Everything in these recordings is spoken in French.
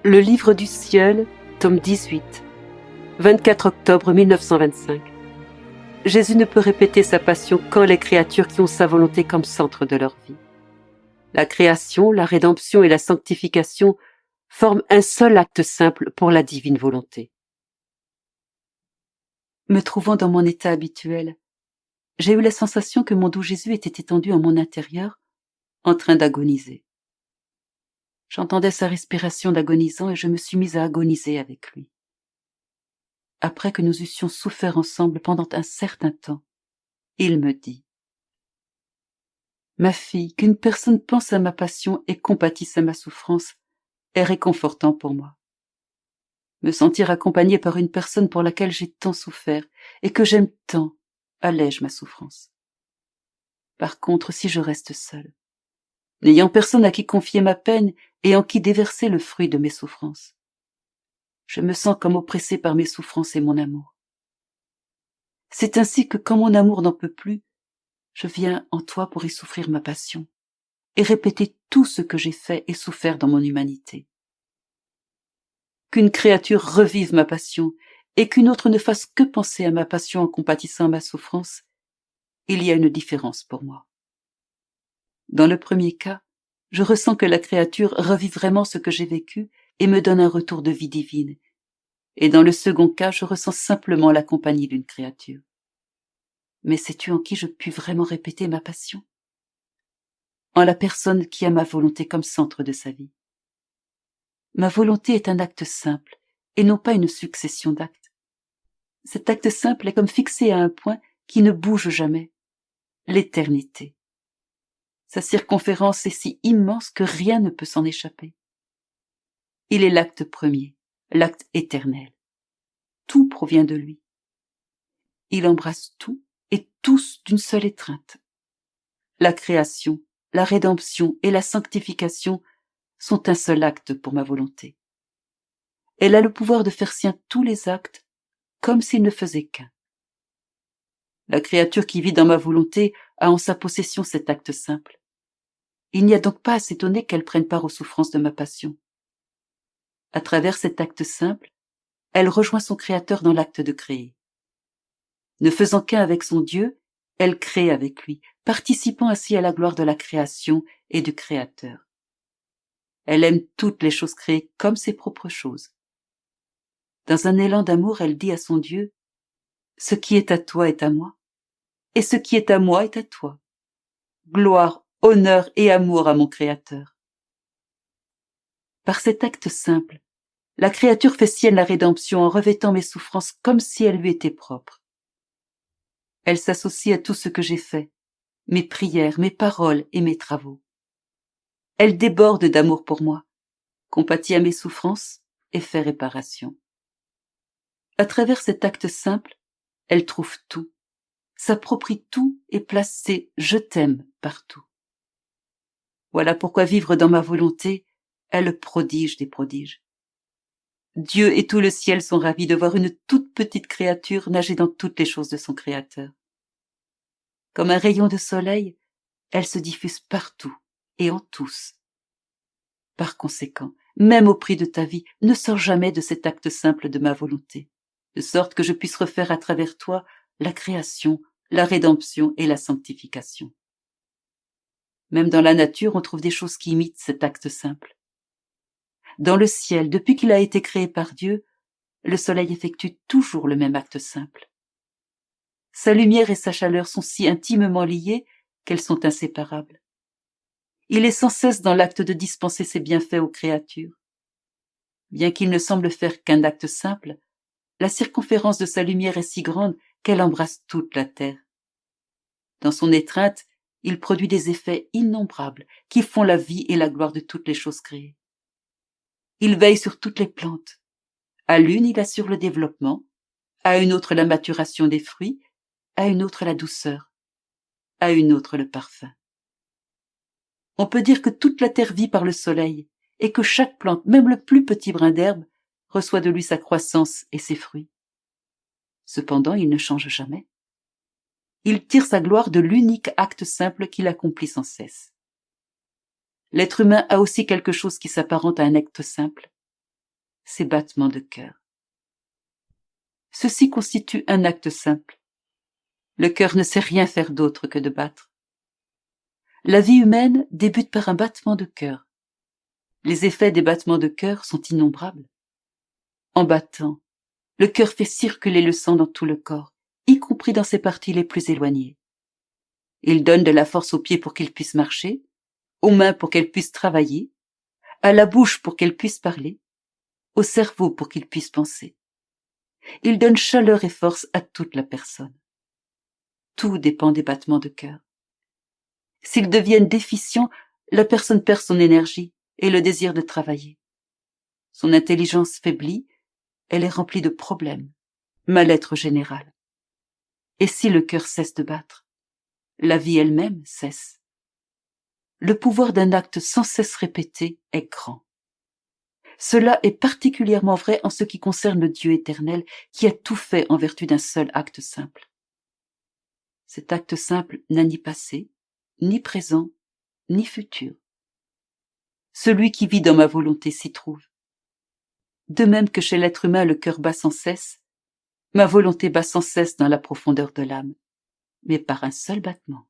Le livre du ciel, tome 18, 24 octobre 1925. Jésus ne peut répéter sa passion qu'en les créatures qui ont sa volonté comme centre de leur vie. La création, la rédemption et la sanctification forment un seul acte simple pour la divine volonté. Me trouvant dans mon état habituel, j'ai eu la sensation que mon doux Jésus était étendu en mon intérieur, en train d'agoniser. J'entendais sa respiration d'agonisant et je me suis mise à agoniser avec lui. Après que nous eussions souffert ensemble pendant un certain temps, il me dit : « Ma fille, qu'une personne pense à ma passion et compatisse à ma souffrance est réconfortant pour moi. Me sentir accompagnée par une personne pour laquelle j'ai tant souffert et que j'aime tant allège ma souffrance. Par contre, si je reste seule, n'ayant personne à qui confier ma peine et en qui déverser le fruit de mes souffrances, je me sens comme oppressée par mes souffrances et mon amour. C'est ainsi que quand mon amour n'en peut plus, je viens en toi pour y souffrir ma passion et répéter tout ce que j'ai fait et souffert dans mon humanité. Qu'une créature revive ma passion et qu'une autre ne fasse que penser à ma passion en compatissant à ma souffrance, il y a une différence pour moi. Dans le premier cas, je ressens que la créature revit vraiment ce que j'ai vécu et me donne un retour de vie divine. Et dans le second cas, je ressens simplement la compagnie d'une créature. Mais sais-tu en qui je puis vraiment répéter ma passion ? En la personne qui a ma volonté comme centre de sa vie. Ma volonté est un acte simple et non pas une succession d'actes. Cet acte simple est comme fixé à un point qui ne bouge jamais, l'éternité. Sa circonférence est si immense que rien ne peut s'en échapper. Il est l'acte premier, l'acte éternel. Tout provient de lui. Il embrasse tout et tous d'une seule étreinte. La création, la rédemption et la sanctification sont un seul acte pour ma volonté. Elle a le pouvoir de faire sien tous les actes comme s'il ne faisait qu'un. La créature qui vit dans ma volonté a en sa possession cet acte simple. Il n'y a donc pas à s'étonner qu'elle prenne part aux souffrances de ma passion. À travers cet acte simple, elle rejoint son Créateur dans l'acte de créer. Ne faisant qu'un avec son Dieu, elle crée avec lui, participant ainsi à la gloire de la création et du Créateur. Elle aime toutes les choses créées comme ses propres choses. Dans un élan d'amour, elle dit à son Dieu : « Ce qui est à toi est à moi, et ce qui est à moi est à toi. Gloire, honneur et amour à mon Créateur. » Par cet acte simple, la créature fait sienne la rédemption en revêtant mes souffrances comme si elles lui étaient propres. Elle s'associe à tout ce que j'ai fait, mes prières, mes paroles et mes travaux. Elle déborde d'amour pour moi, compatit à mes souffrances et fait réparation. À travers cet acte simple, elle trouve tout, s'approprie tout et place ses « je t'aime » partout. Voilà pourquoi vivre dans ma volonté est le prodige des prodiges. Dieu et tout le ciel sont ravis de voir une toute petite créature nager dans toutes les choses de son Créateur. Comme un rayon de soleil, elle se diffuse partout et en tous. Par conséquent, même au prix de ta vie, ne sors jamais de cet acte simple de ma volonté, de sorte que je puisse refaire à travers toi la création, la rédemption et la sanctification. Même dans la nature, on trouve des choses qui imitent cet acte simple. Dans le ciel, depuis qu'il a été créé par Dieu, le soleil effectue toujours le même acte simple. Sa lumière et sa chaleur sont si intimement liées qu'elles sont inséparables. Il est sans cesse dans l'acte de dispenser ses bienfaits aux créatures. Bien qu'il ne semble faire qu'un acte simple, la circonférence de sa lumière est si grande qu'elle embrasse toute la terre. Dans son étreinte, il produit des effets innombrables qui font la vie et la gloire de toutes les choses créées. Il veille sur toutes les plantes. À l'une, il assure le développement, à une autre la maturation des fruits, à une autre la douceur, à une autre le parfum. On peut dire que toute la terre vit par le soleil et que chaque plante, même le plus petit brin d'herbe, reçoit de lui sa croissance et ses fruits. Cependant, il ne change jamais. Il tire sa gloire de l'unique acte simple qu'il accomplit sans cesse. L'être humain a aussi quelque chose qui s'apparente à un acte simple. ses battements de cœur. Ceci constitue un acte simple. Le cœur ne sait rien faire d'autre que de battre. La vie humaine débute par un battement de cœur. Les effets des battements de cœur sont innombrables. En battant, le cœur fait circuler le sang dans tout le corps, y compris dans ses parties les plus éloignées. Il donne de la force aux pieds pour qu'ils puissent marcher, aux mains pour qu'elles puissent travailler, à la bouche pour qu'elle puisse parler, au cerveau pour qu'il puisse penser. Il donne chaleur et force à toute la personne. Tout dépend des battements de cœur. S'ils deviennent déficients, la personne perd son énergie et le désir de travailler. Son intelligence faiblit, elle est remplie de problèmes, mal-être général. Et si le cœur cesse de battre, la vie elle-même cesse. Le pouvoir d'un acte sans cesse répété est grand. Cela est particulièrement vrai en ce qui concerne le Dieu éternel qui a tout fait en vertu d'un seul acte simple. Cet acte simple n'a ni passé, ni présent, ni futur. Celui qui vit dans ma volonté s'y trouve. De même que chez l'être humain le cœur bat sans cesse, ma volonté bat sans cesse dans la profondeur de l'âme, mais par un seul battement.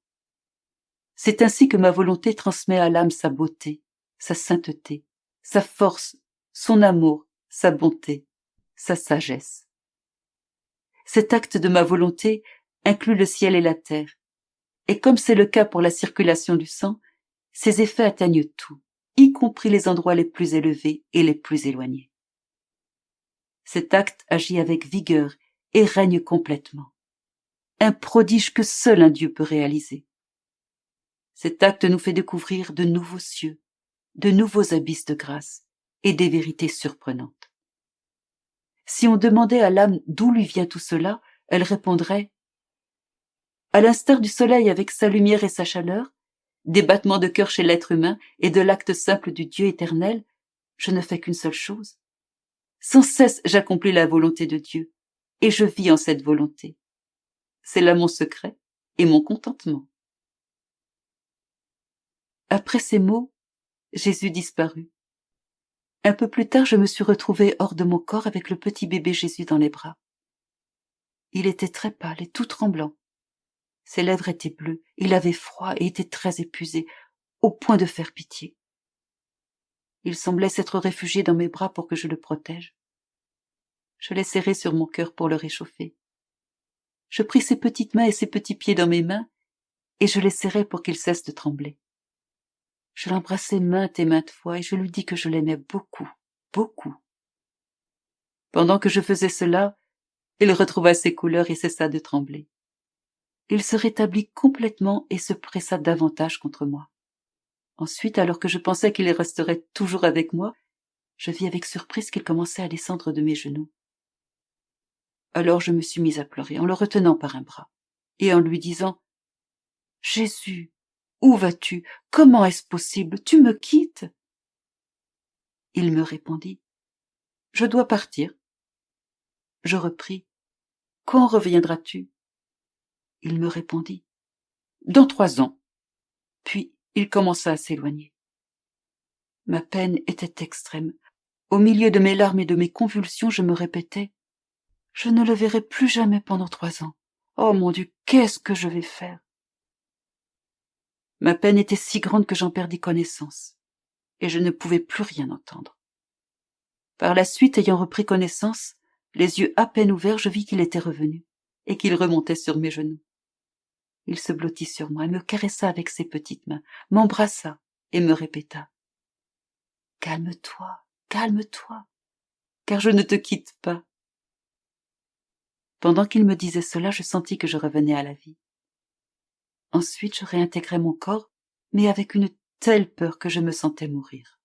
C'est ainsi que ma volonté transmet à l'âme sa beauté, sa sainteté, sa force, son amour, sa bonté, sa sagesse. Cet acte de ma volonté inclut le ciel et la terre, et comme c'est le cas pour la circulation du sang, ses effets atteignent tout, y compris les endroits les plus élevés et les plus éloignés. Cet acte agit avec vigueur et règne complètement. Un prodige que seul un Dieu peut réaliser. Cet acte nous fait découvrir de nouveaux cieux, de nouveaux abysses de grâce et des vérités surprenantes. Si on demandait à l'âme d'où lui vient tout cela, elle répondrait « À l'instar du soleil avec sa lumière et sa chaleur, des battements de cœur chez l'être humain et de l'acte simple du Dieu éternel, je ne fais qu'une seule chose. Sans cesse j'accomplis la volonté de Dieu, et je vis en cette volonté. C'est là mon secret et mon contentement. » Après ces mots, Jésus disparut. Un peu plus tard, je me suis retrouvée hors de mon corps avec le petit bébé Jésus dans les bras. Il était très pâle et tout tremblant. Ses lèvres étaient bleues, il avait froid et était très épuisé, au point de faire pitié. Il semblait s'être réfugié dans mes bras pour que je le protège. Je l'ai serré sur mon cœur pour le réchauffer. Je pris ses petites mains et ses petits pieds dans mes mains, et je les serrai pour qu'il cesse de trembler. Je l'embrassai maintes et maintes fois et je lui dis que je l'aimais beaucoup, beaucoup. Pendant que je faisais cela, il retrouva ses couleurs et cessa de trembler. Il se rétablit complètement et se pressa davantage contre moi. Ensuite, alors que je pensais qu'il resterait toujours avec moi, je vis avec surprise qu'il commençait à descendre de mes genoux. Alors je me suis mise à pleurer en le retenant par un bras et en lui disant « Jésus, où vas-tu? Comment est-ce possible? Tu me quittes ?» Il me répondit « Je dois partir. » Je repris « Quand reviendras-tu » Il me répondit « Dans 3 ans. » Puis il commença à s'éloigner. Ma peine était extrême. Au milieu de mes larmes et de mes convulsions, je me répétais « Je ne le verrai plus jamais pendant 3 ans. Oh mon Dieu, qu'est-ce que je vais faire ?» Ma peine était si grande que j'en perdis connaissance, et je ne pouvais plus rien entendre. Par la suite, ayant repris connaissance, les yeux à peine ouverts, je vis qu'il était revenu, et qu'il remontait sur mes genoux. Il se blottit sur moi et me caressa avec ses petites mains, m'embrassa et me répéta « Calme-toi, calme-toi, car je ne te quitte pas. » Pendant qu'il me disait cela, je sentis que je revenais à la vie. Ensuite, je réintégrai mon corps, mais avec une telle peur que je me sentais mourir.